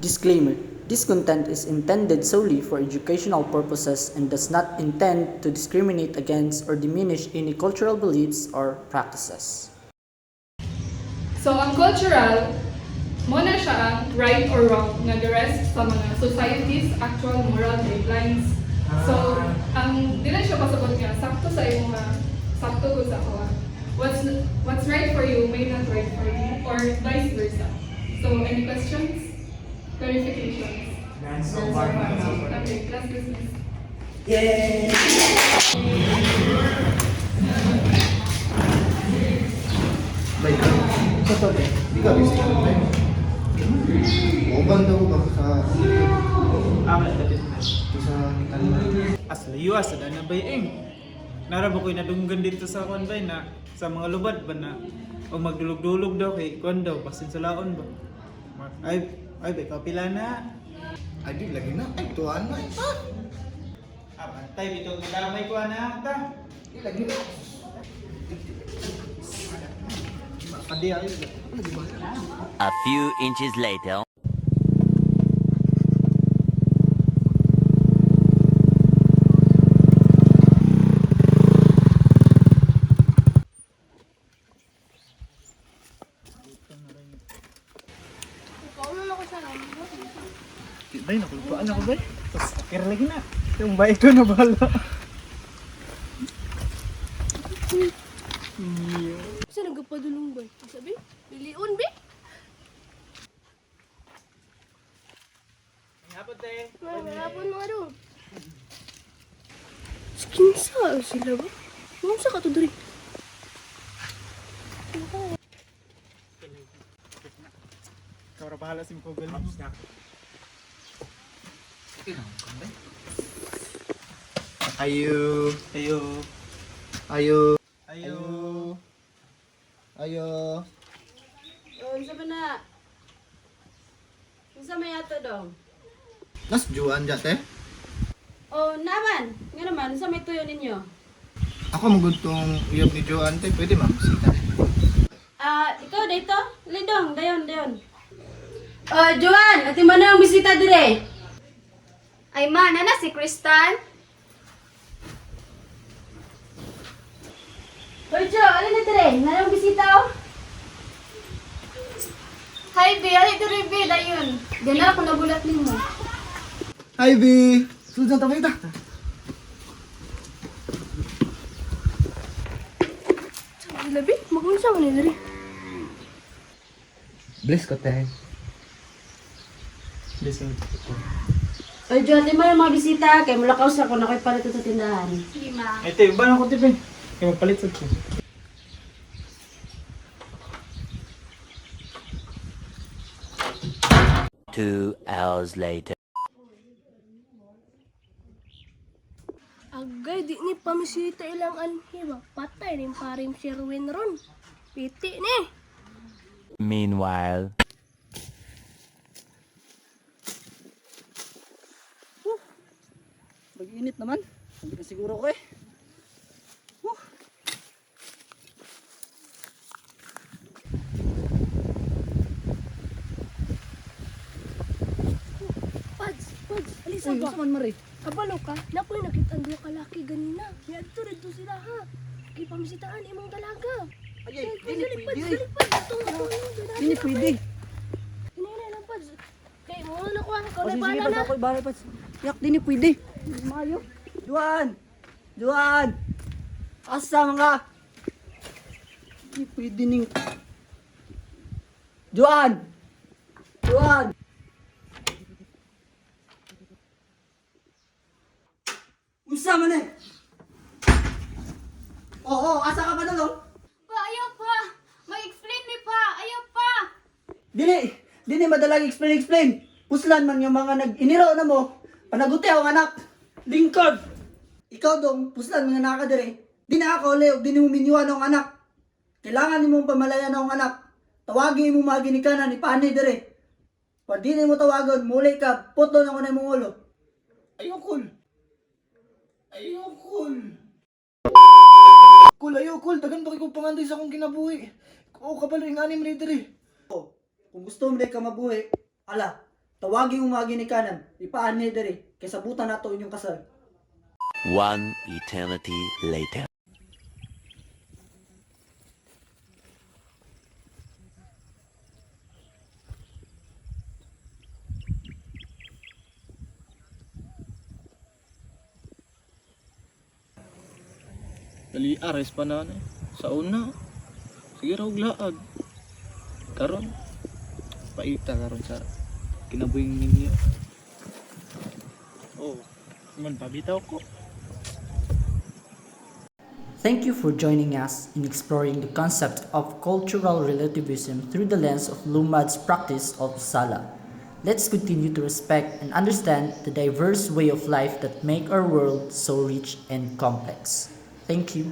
Disclaimer: this content is intended solely for educational purposes and does not intend to discriminate against or diminish any cultural beliefs or practices. So, ang cultural, muna siya ang right or wrong nga the rest sa mga society's actual moral guidelines. So, ang dili siya pasabot nga sakto sa imo nga sakto ko sa ako. What's right for you may not right for me or vice versa. So, any questions? Clarifications? So far, Okay, class business. Yay! Baik, ito to eh. Di ka busy ka ba? Uban daw ba sa sa Asla yuwas sa dana bayeng. Narabo ko'y nadunggan dito sa kuan bay na sa mga lubad ba na o magdulog-dulog daw kay kuan daw basin sa laon ba. Ay bay kapila na. ay di lagi na. Ay tuan na. Abantay bitaw gamay ko ana ta. Di lagi na. Adi ay. A few inches later. Bay nakulupaan ako bay. Tapos kira lagi na. Yung bay ko na bala. Saan nagpapadulong ba? Sabi, piliun ba? Hapon te. Malapon mo ano? Skinsa sila ba? Ano sa kato diri? Kawra bahala sim Google Maps na. Ayo. Ayo. Ayo. Ayo. Ayo. Oh, unsa ba na? Unsa may ato dong? Nas juan jate. Oh, naman. Nga naman, unsa may tuyo ninyo? Ako magudtong uyab ni Joan te, pwede ma'am sita. Ikaw dito? Lidong, dayon. Oh, Joan, ati mo na ang bisita dire. Ay man, na si Kristan? Hoy, Jo, alin na dire? Nanang bisita oh? Hi, Be. Ali diri, Be. Dayon. Ganara ko nagulat nimo. Hi B. Susan ta kita. Sila, Be. Magunsa man ni diri. Bless ko te. Listen. Hoy, Jo, ati mo na mga bisita. Kay mulakaw sa ko na ko'y palit sa tindahan. Sige, ma. Ito, ba na ko tipin? Kaya magpalit sa ko. 2 hours later. Agay, di ni pamisita ilang anhi ba? Patay rin paring Sherwin ron. Piti ni. Meanwhile. Mag-init naman. Hindi ka siguro ko eh. Pads, alisa ba? man mari? Kabalo ka? Nakoy nakita ang duha ka laki ganina. Yadto dito sila ha. Kay pamisitaan imong dalaga. Ay, Dili pads. Hindi pwede. Hinay lang pads. Kay mo na ko ang O kaulay sige, bala pas na. ako'y bahay pas. Yak, hindi pwede. Mayo. Juan! Asa mga? Hindi pwede ning... Juan! Unsa man eh? Oo, asa ka ba dalong? Pa, ayaw pa. Mag-explain ni pa. Ayaw pa. Dili madalang explain. Puslan man yung mga nag-iniro na mo. Panaguti ako anak. Lingkod. Ikaw dong, puslan mga anak ka dire. Di na ako leo, di mo minyuan ang anak. Kailangan ni mong pamalayan ang anak. Tawagin mo mga ginikanan ni Pani dire. Pag di na mo tawagan, muli ka, putlo na ko na mong ulo. Ayokol. Kul, dagan ba kay pangandoy sa akong kinabuhi. O kabalo yung anim ni dire. Kung gusto mo ka mabuhi, ala, Tawagin mo mga ginikanan, ipaan niya dere, kay sabutan nato inyong kasal. One eternity later. Dali ares pa na ano, sa una. Sige raw laag. Karon paita karon sa kinabuhing ninyo. Oh, man pabitaw ko. Thank you for joining us in exploring the concept of cultural relativism through the lens of Lumad's practice of Sala. Let's continue to respect and understand the diverse way of life that make our world so rich and complex. Thank you.